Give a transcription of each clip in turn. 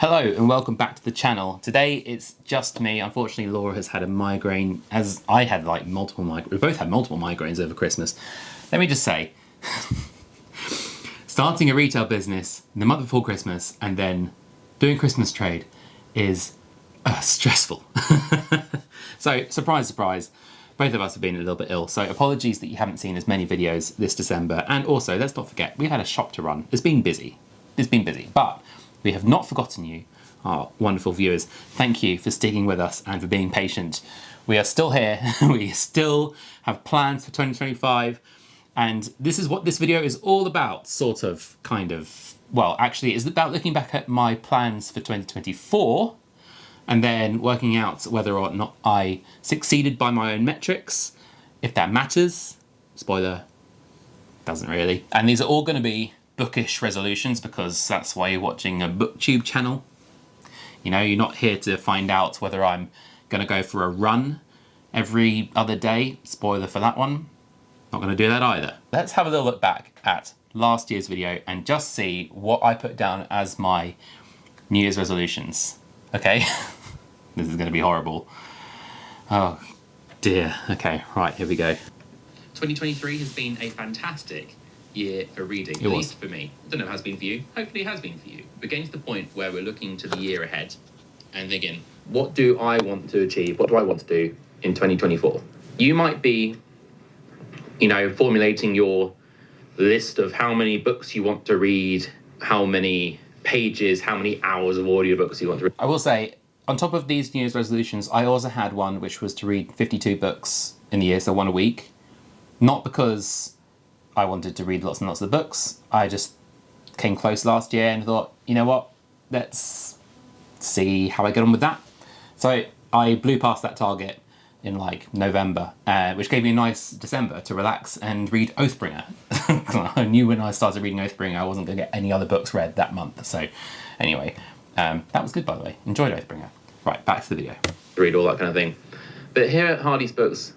Hello and welcome back to the channel. Today it's just me. Unfortunately, Laura has had a migraine, as I had like multiple migraines. We both had multiple migraines over Christmas. Let me just say, starting a retail business the month before Christmas and then doing Christmas trade is stressful. So surprise, surprise, both of us have been a little bit ill. So apologies that you haven't seen as many videos this December. And also, let's not forget, we've had a shop to run. It's been busy. But we have not forgotten you, our wonderful viewers. Thank you for sticking with us and for being patient. We are still here. We still have plans for 2025. And this is what this video is all about, sort of, kind of. Well, actually, it's about looking back at my plans for 2024 and then working out whether or not I succeeded by my own metrics, if that matters. Spoiler, doesn't really. And these are all going to be bookish resolutions because that's why you're watching a booktube channel. You know, you're not here to find out whether I'm going to go for a run every other day. Spoiler for that one. Not going to do that either. Let's have a little look back at last year's video and just see what I put down as my New Year's resolutions. Okay? This is going to be horrible. Oh dear. Okay, right, here we go. 2023 has been a fantastic year for reading, at least for me. I don't know if it has been for you. Hopefully it has been for you. We're getting to the point where we're looking to the year ahead and thinking, what do I want to achieve? What do I want to do in 2024? You might be, you know, formulating your list of how many books you want to read, how many pages, how many hours of audiobooks you want to read. I will say, on top of these New Year's resolutions, I also had one which was to read 52 books in the year, so one a week. Not because I wanted to read lots and lots of books. I just came close last year and thought, you know what, let's see how I get on with that. So I blew past that target in like November, which gave me a nice December to relax and read Oathbringer. I knew when I started reading Oathbringer I wasn't going to get any other books read that month. So anyway, that was good, by the way. Enjoyed Oathbringer. Right, back to the video. Read all that kind of thing. But here at Hardy's Books,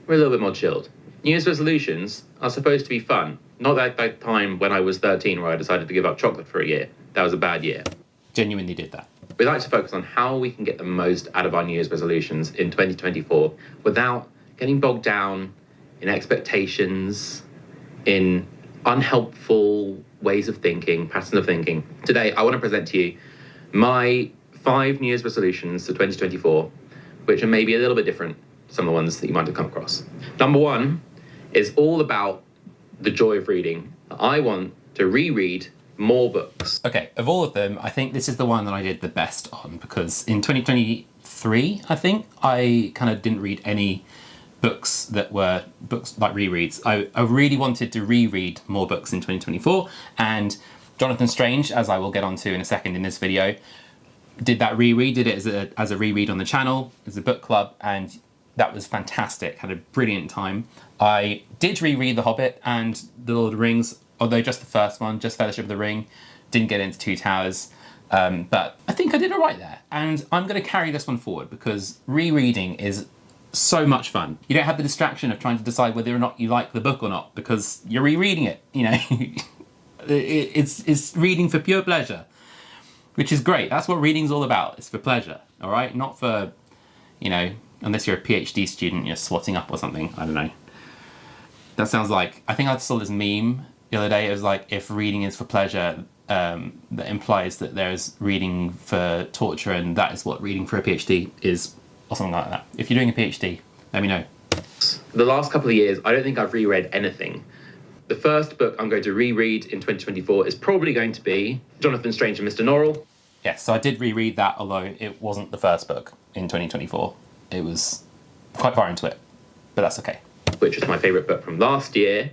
we're a little bit more chilled. New Year's resolutions are supposed to be fun. Not like that time when I was 13 where I decided to give up chocolate for a year. That was a bad year. Genuinely did that. We like to focus on how we can get the most out of our New Year's resolutions in 2024 without getting bogged down in expectations, in unhelpful ways of thinking, patterns of thinking. Today, I want to present to you my 5 New Year's resolutions for 2024, which are maybe a little bit different to some of the ones that you might have come across. Number 1 is all about the joy of reading. I want to reread more books. Okay, of all of them, I think this is the one that I did the best on because in 2023, I think, I kind of didn't read any books that were books like rereads. I really wanted to reread more books in 2024, and Jonathan Strange, as I will get onto in a second in this video, did that reread, did it as a reread on the channel, as a book club, and that was fantastic. Had a brilliant time. I did reread The Hobbit and The Lord of the Rings, although just the first one, just Fellowship of the Ring. Didn't get into Two Towers, but I think I did all right there. And I'm going to carry this one forward because rereading is so much fun. You don't have the distraction of trying to decide whether or not you like the book or not because you're rereading it. You know, it's reading for pure pleasure, which is great. That's what reading's all about. It's for pleasure, all right? Not for, you know, unless you're a PhD student, you're swatting up or something. I don't know. That sounds like, I think I saw this meme the other day. It was like, if reading is for pleasure, that implies that there's reading for torture, and that is what reading for a PhD is, or something like that. If you're doing a PhD, let me know. The last couple of years, I don't think I've reread anything. The first book I'm going to reread in 2024 is probably going to be Jonathan Strange and Mr. Norrell. Yes, so I did reread that, although it wasn't the first book in 2024. It was quite far into it, but that's okay. Which was my favourite book from last year.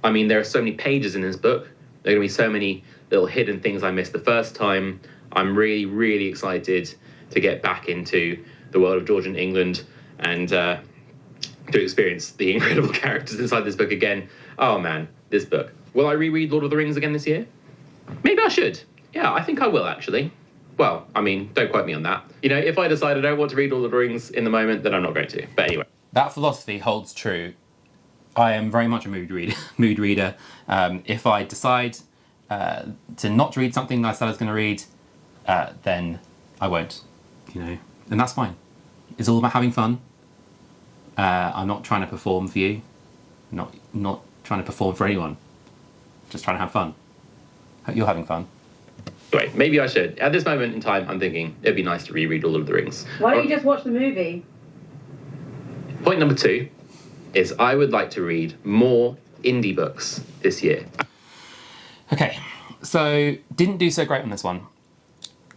I mean, there are so many pages in this book. There are going to be so many little hidden things I missed the first time. I'm really, really excited to get back into the world of Georgian England and to experience the incredible characters inside this book again. Oh man, this book. Will I reread Lord of the Rings again this year? Maybe I should. Yeah, I think I will actually. Well, I mean, don't quote me on that. You know, if I decide I don't want to read Lord of the Rings in the moment, then I'm not going to. But anyway. That philosophy holds true. I am very much a mood reader. If I decide to not read something I said I was going to read, then I won't, you know, and that's fine. It's all about having fun. I'm not trying to perform for you, not trying to perform for anyone, just trying to have fun. Hope you're having fun. Wait, maybe I should. At this moment in time, I'm thinking it'd be nice to reread Lord of the Rings. Why don't you just watch the movie? Point number 2 is I would like to read more indie books this year. Okay, so didn't do so great on this one.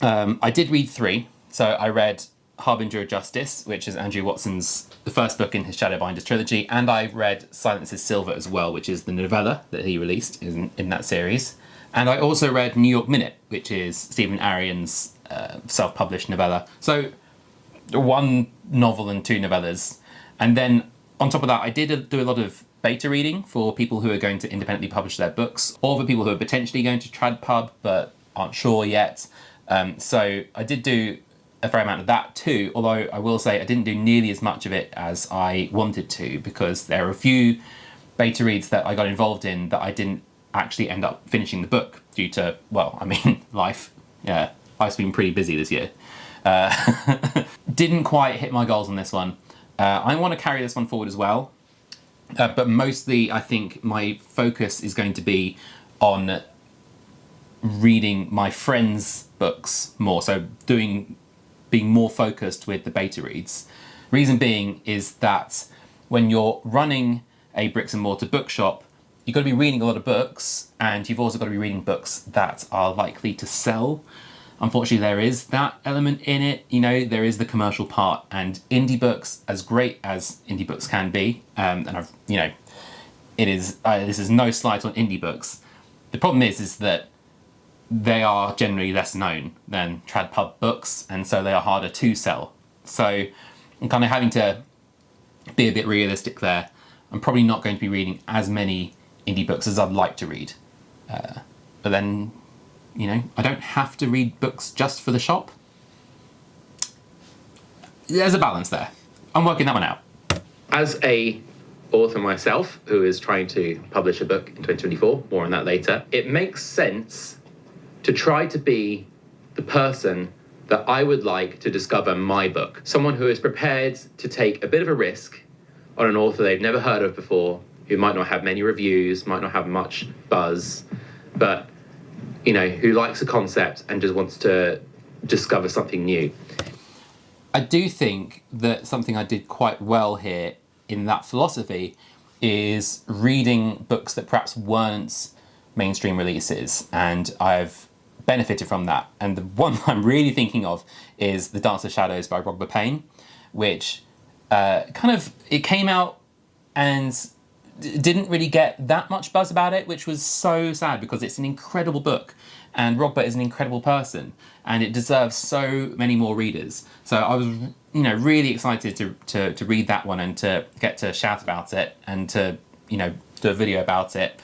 I did read 3. So I read Harbinger of Justice, which is Andrew Watson's the first book in his Shadowbinders trilogy, and I read Silence is Silver as well, which is the novella that he released in that series. And I also read New York Minute, which is Stephen Arian's self-published novella. So 1 novel and 2 novellas. And then on top of that, I did do a lot of beta reading for people who are going to independently publish their books, or for people who are potentially going to TradPub but aren't sure yet. So I did do a fair amount of that too, although I will say I didn't do nearly as much of it as I wanted to, because there are a few beta reads that I got involved in that I didn't actually end up finishing the book due to, well, I mean, life. Yeah, life's been pretty busy this year. Didn't quite hit my goals on this one. I want to carry this one forward as well, but mostly I think my focus is going to be on reading my friends' books more, so being more focused with the beta reads. Reason being is that when you're running a bricks and mortar bookshop, you've got to be reading a lot of books, and you've also got to be reading books that are likely to sell. Unfortunately, there is that element in it. You know, there is the commercial part, and indie books, as great as indie books can be, and I've, you know, it is. This is no slight on indie books. The problem is that they are generally less known than TradPub books, and so they are harder to sell. So I'm kind of having to be a bit realistic there. I'm probably not going to be reading as many indie books as I'd like to read. But then, you know, I don't have to read books just for the shop. There's a balance there. I'm working that one out. As a author myself, who is trying to publish a book in 2024, more on that later, it makes sense to try to be the person that I would like to discover my book. Someone who is prepared to take a bit of a risk on an author they've never heard of before, who might not have many reviews, might not have much buzz, but, you know, who likes a concept and just wants to discover something new. I do think that something I did quite well here in that philosophy is reading books that perhaps weren't mainstream releases, and I've benefited from that. And the one I'm really thinking of is The Dance of Shadows by Rogba Payne, which it came out and didn't really get that much buzz about it, which was so sad because it's an incredible book and Rogba is an incredible person and it deserves so many more readers. So I was, you know, really excited to read that one and to get to shout about it and to, you know, do a video about it.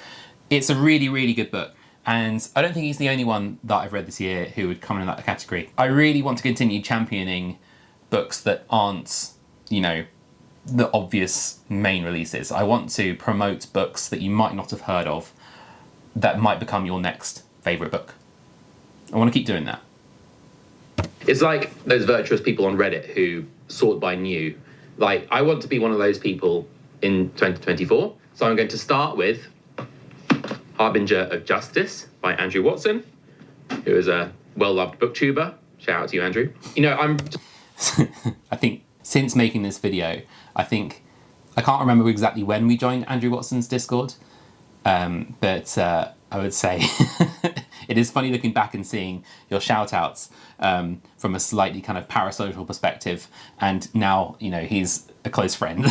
It's a really, really good book. And I don't think he's the only one that I've read this year who would come in that category. I really want to continue championing books that aren't, you know, the obvious main releases. I want to promote books that you might not have heard of that might become your next favourite book. I want to keep doing that. It's like those virtuous people on Reddit who sort by new. Like, I want to be one of those people in 2024. So I'm going to start with Harbinger of Justice by Andrew Watson, who is a well-loved booktuber. Shout out to you, Andrew. You know, I think since making this video, I can't remember exactly when we joined Andrew Watson's Discord, but I would say it is funny looking back and seeing your shout-outs from a slightly kind of parasocial perspective, and now, you know, he's a close friend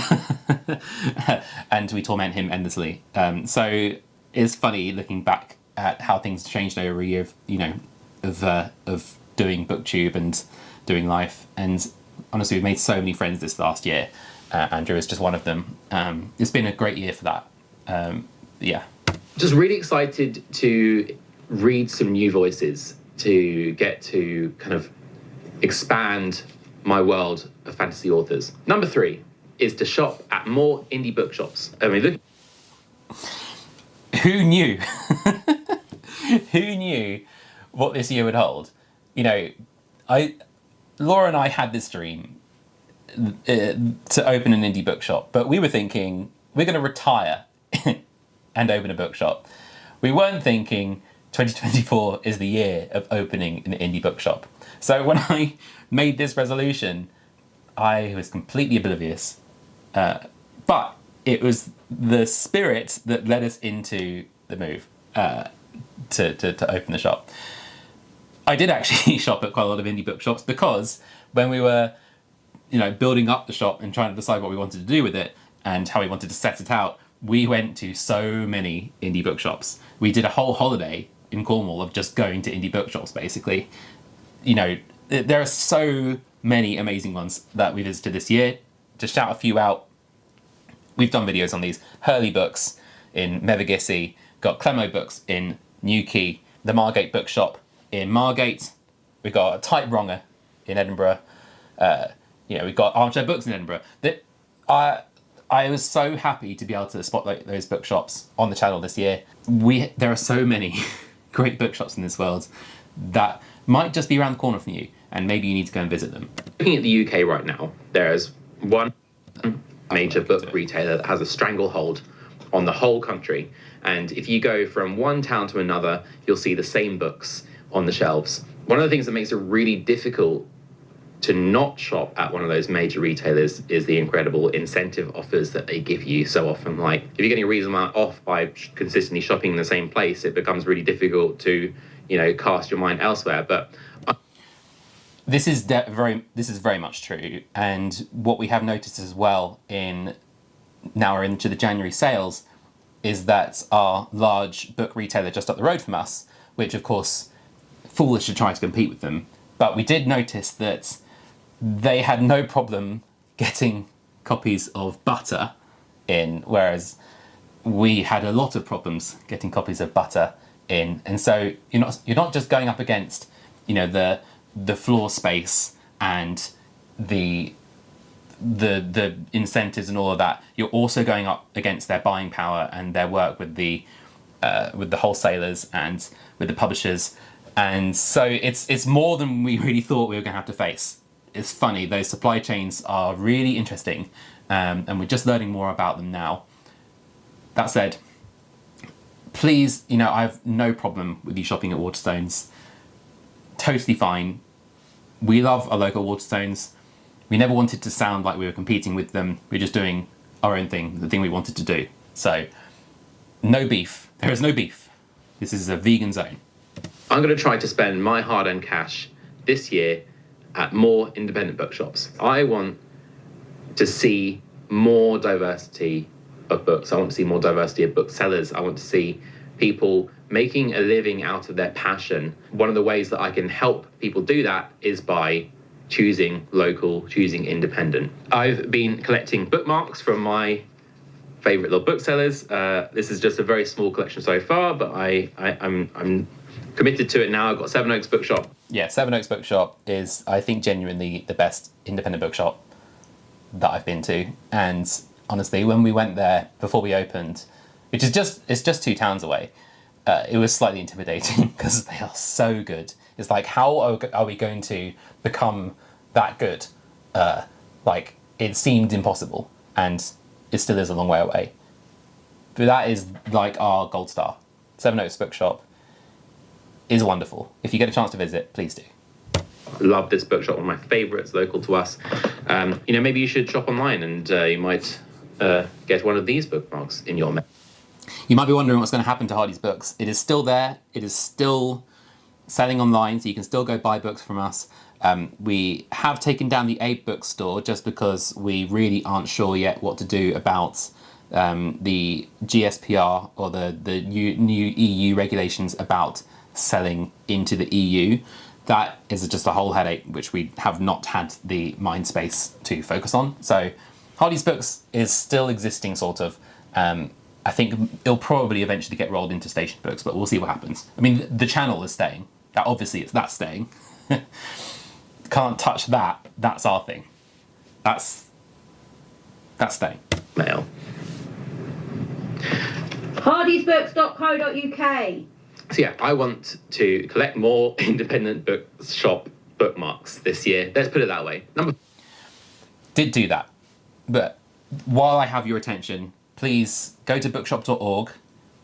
and we torment him endlessly. So it's funny looking back at how things changed over a year of, you know, of doing BookTube and doing life. And honestly, we've made so many friends this last year. Andrew is just one of them. It's been a great year for that. Yeah. Just really excited to read some new voices, to get to kind of expand my world of fantasy authors. Number 3 is to shop at more indie bookshops. I mean, look. Who knew? Who knew what this year would hold? you know, Laura and I had this dream to open an indie bookshop, but we were thinking we're going to retire and open a bookshop. We weren't thinking 2024 is the year of opening an indie bookshop. So when I made this resolution, I was completely oblivious. But it was the spirit that led us into the move to open the shop. I did actually shop at quite a lot of indie bookshops because when we were, building up the shop and trying to decide what we wanted to do with it and how we wanted to set it out, we went to so many indie bookshops. We did a whole holiday in Cornwall of just going to indie bookshops, basically. There are so many amazing ones that we visited this year. To shout a few out, we've done videos on these. Hurley Books in Mevagissey, got Clemo Books in Newquay, the Margate Bookshop in Margate, we've got Type Wronger in Edinburgh, we've got Armchair Books in Edinburgh. I was so happy to be able to spotlight those bookshops on the channel this year. There are so many great bookshops in this world that might just be around the corner from you, and maybe you need to go and visit them. Looking at the UK right now, there's one major book retailer that has a stranglehold on the whole country, and if you go from one town to another, you'll see the same books on the shelves. One of the things that makes it really difficult to not shop at one of those major retailers is the incredible incentive offers that they give you so often. Like, if you're getting a reasonable amount off by consistently shopping in the same place, it becomes really difficult to, cast your mind elsewhere. But this is very much true, and what we have noticed as well now we're into the January sales is that our large book retailer just up the road from us, which of course foolish to try to compete with them, but we did notice that they had no problem getting copies of Butter in, whereas we had a lot of problems getting copies of Butter in. And so you're not just going up against the floor space and the incentives and all of that. You're also going up against their buying power and their work with the wholesalers and with the publishers. And so it's more than we really thought we were going to have to face. It's funny, those supply chains are really interesting, and we're just learning more about them now. That said, please, I have no problem with you shopping at Waterstones. Totally fine. We love our local Waterstones. We never wanted to sound like we were competing with them. We're just doing our own thing, the thing we wanted to do. So, no beef. There is no beef. This is a vegan zone. I'm going to try to spend my hard-earned cash this year at more independent bookshops. I want to see more diversity of books. I want to see more diversity of booksellers. I want to see people making a living out of their passion. One of the ways that I can help people do that is by choosing local, choosing independent. I've been collecting bookmarks from my favourite little booksellers. This is just a very small collection so far, but I'm committed to it now. I've got Sevenoaks Bookshop. Yeah, Sevenoaks Bookshop is, I think, genuinely the best independent bookshop that I've been to. And honestly, when we went there before we opened, it's just 2 towns away, it was slightly intimidating because they are so good. It's like, how are we going to become that good? It seemed impossible, and it still is a long way away. But that is like our gold star. Sevenoaks Bookshop is wonderful. If you get a chance to visit, please do. Love this bookshop, one of my favourites local to us. Maybe you should shop online and you might get one of these bookmarks in your mail. You might be wondering what's going to happen to Hardy's Books. It is still there. It is still selling online, so you can still go buy books from us. We have taken down the Abe bookstore just because we really aren't sure yet what to do about the GSPR or the new EU regulations about selling into the EU. That is just a whole headache which we have not had the mind space to focus on. So Hardy's Books is still existing, sort of. I think it'll probably eventually get rolled into Station Books, but we'll see what happens. I mean, the channel is staying. Obviously, that's staying. Can't touch that. That's our thing. That's staying. Mail. hardysbooks.co.uk. So yeah, I want to collect more independent bookshop bookmarks this year. Let's put it that way. Did do that. But while I have your attention, please go to bookshop.org,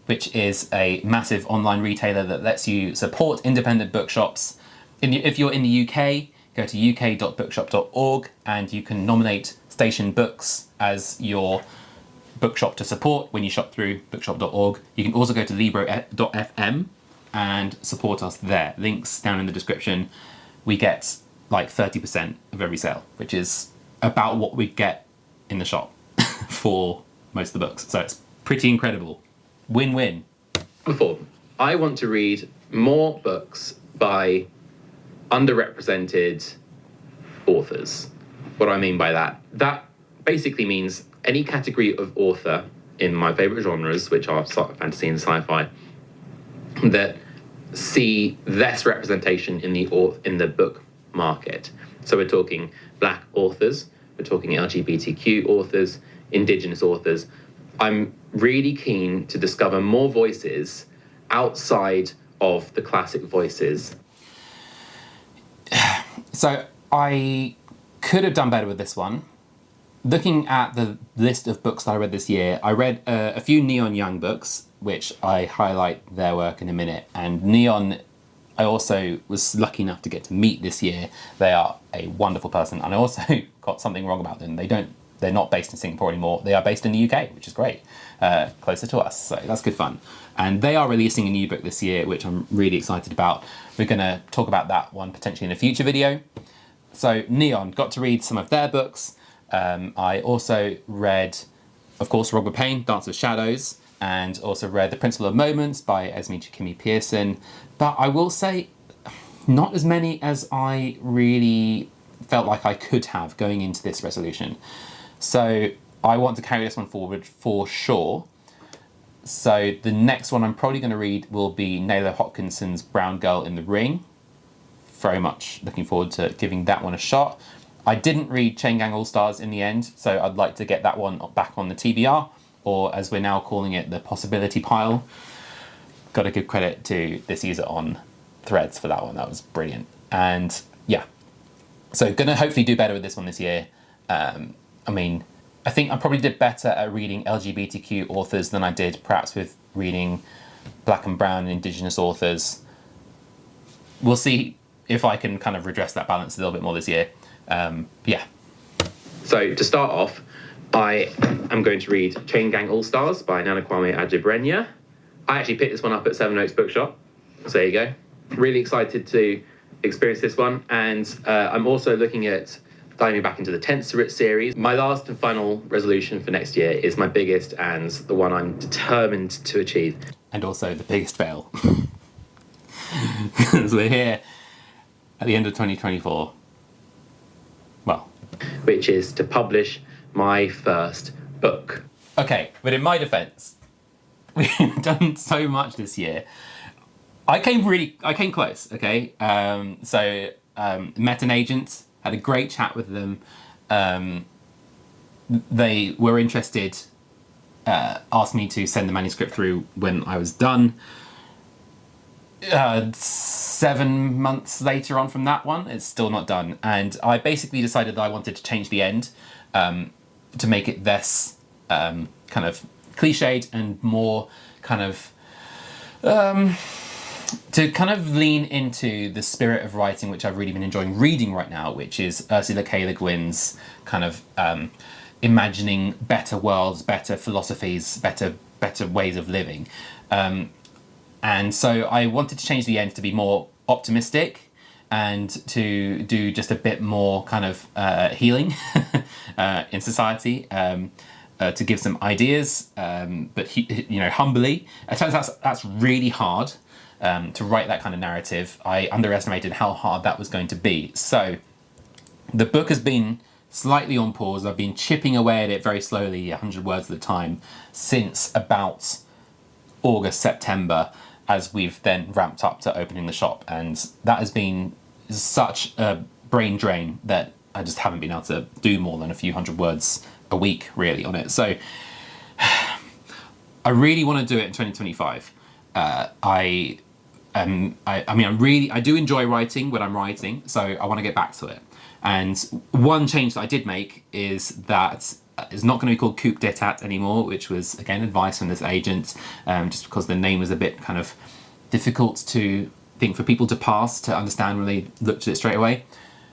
which is a massive online retailer that lets you support independent bookshops. If you're in the UK, go to uk.bookshop.org and you can nominate Station Books as your bookshop to support when you shop through bookshop.org. You can also go to libro.fm and support us there. Links down in the description. We get like 30% of every sale, which is about what we get in the shop for most of the books. So it's pretty incredible. Win-win. Before, I want to read more books by underrepresented authors. What do I mean by that? That basically means any category of author in my favourite genres, which are fantasy and sci-fi, that see less representation in the book market. So we're talking Black authors, we're talking LGBTQ authors, Indigenous authors. I'm really keen to discover more voices outside of the classic voices. So I could have done better with this one. Looking at the list of books that I read this year, I read a few Neon Young books, which I highlight their work in a minute. And Neon, I also was lucky enough to get to meet this year. They are a wonderful person, and I also got something wrong about them. They're not based in Singapore anymore. They are based in the UK, which is great, closer to us. So that's good fun. And they are releasing a new book this year, which I'm really excited about. We're going to talk about that one potentially in a future video. So Neon, got to read some of their books. I also read, of course, Robert Payne, Dance of Shadows, and also read The Principle of Moments by Esme Chikimi Pearson. But I will say, not as many as I really felt like I could have going into this resolution. So I want to carry this one forward for sure. So the next one I'm probably going to read will be Naylor Hopkinson's Brown Girl in the Ring. Very much looking forward to giving that one a shot. I didn't read Chain Gang All-Stars in the end, so I'd like to get that one back on the TBR, or as we're now calling it, the possibility pile. Got to give credit to this user on Threads for that one. That was brilliant. And yeah, so going to hopefully do better with this one this year. I think I probably did better at reading LGBTQ authors than I did perhaps with reading Black and Brown and Indigenous authors. We'll see if I can kind of redress that balance a little bit more this year. Yeah. So to start off, I am going to read Chain Gang All-Stars by Nana Kwame Adjei-Brenyah. I actually picked this one up at Seven Oaks Bookshop. So there you go. Really excited to experience this one. And I'm also looking at diving back into the Tenserit series. My last and final resolution for next year is my biggest and the one I'm determined to achieve. And also the biggest fail. Because we're here at the end of 2024. Well. Which is to publish my first book. Okay, but in my defence, we've done so much this year. I came close, okay? Met an agent, had a great chat with them. They were interested, asked me to send the manuscript through when I was done. 7 months later on from that one, it's still not done. And I basically decided that I wanted to change the end to make it less kind of cliched and more kind of to kind of lean into the spirit of writing, which I've really been enjoying reading right now, which is Ursula K. Le Guin's kind of imagining better worlds, better philosophies, better ways of living. And so I wanted to change the end to be more optimistic and to do just a bit more kind of healing in society, to give some ideas, but humbly. It turns out that's really hard to write that kind of narrative. I underestimated how hard that was going to be. So the book has been slightly on pause. I've been chipping away at it very slowly, 100 words at a time, since about August, September, as we've then ramped up to opening the shop. And that has been such a brain drain that I just haven't been able to do more than a few hundred words a week, really, on it. So I really want to do it in 2025. I I do enjoy writing when I'm writing, so I want to get back to it. And one change that I did make is that it's not going to be called coup d'etat anymore, which was, again, advice from this agent, just because the name was a bit kind of difficult to think for people to pass, to understand when they looked at it straight away.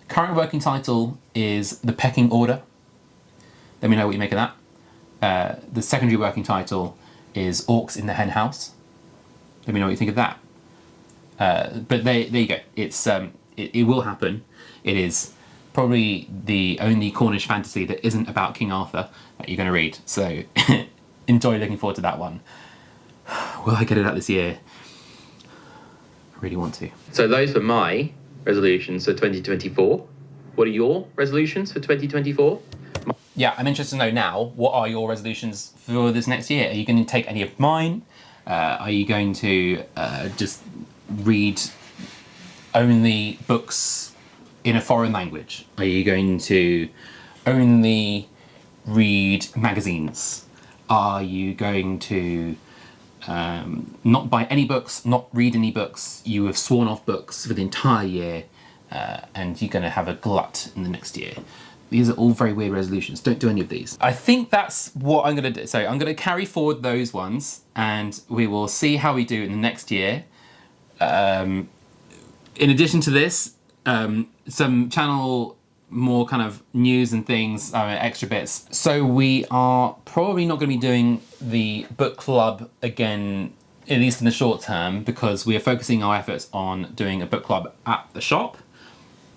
Current working title is The Pecking Order. Let me know what you make of that. The secondary working title is Orcs in the Hen House. Let me know what you think of that. But there you go. It will happen. It is probably the only Cornish fantasy that isn't about King Arthur that you're going to read. So enjoy looking forward to that one. Will I get it out this year? I really want to. So those were my resolutions for 2024. What are your resolutions for 2024? Yeah, I'm interested to know now, what are your resolutions for this next year? Are you going to take any of mine? Are you going to just read only books in a foreign language? Are you going to only read magazines? Are you going to not buy any books, not read any books? You have sworn off books for the entire year, and you're going to have a glut in the next year. These are all very weird resolutions. Don't do any of these. I think that's what I'm going to do. So I'm going to carry forward those ones, and we will see how we do in the next year. In addition to this, some channel more kind of news and things, extra bits. So we are probably not going to be doing the book club again, at least in the short term, because we are focusing our efforts on doing a book club at the shop.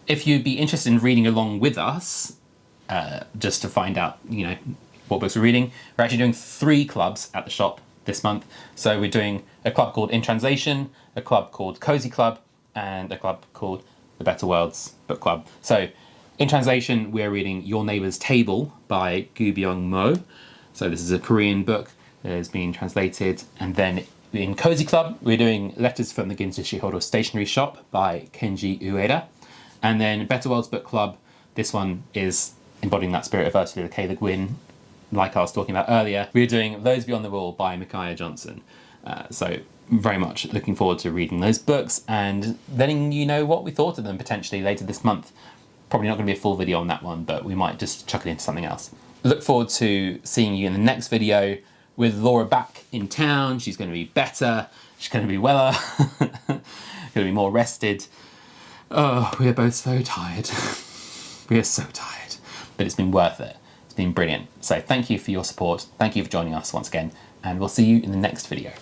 If you'd be interested in reading along with us, just to find out, what books we're reading, we're actually doing 3 clubs at the shop this month. So we're doing a club called In Translation, a club called Cozy Club, and a club called The Better Worlds Book Club. So in translation, we're reading Your Neighbour's Table by Gu Byung-mo. So this is a Korean book that has been translated. And then in Cozy Club, we're doing Letters from the Ginza Shihoro Stationery Shop by Kenji Ueda. And then Better Worlds Book Club, this one is embodying that spirit of Ursula K. Le Guin, like I was talking about earlier. We're doing Those Beyond the Wall by Micaiah Johnson. So very much looking forward to reading those books and letting you know what we thought of them potentially later this month. Probably not going to be a full video on that one, but we might just chuck it into something else. Look forward to seeing you in the next video with Laura back in town. She's going to be better. She's going to be weller. Going to be more rested. Oh, we are both so tired. We are so tired. But it's been worth it. It's been brilliant. So thank you for your support. Thank you for joining us once again. And we'll see you in the next video.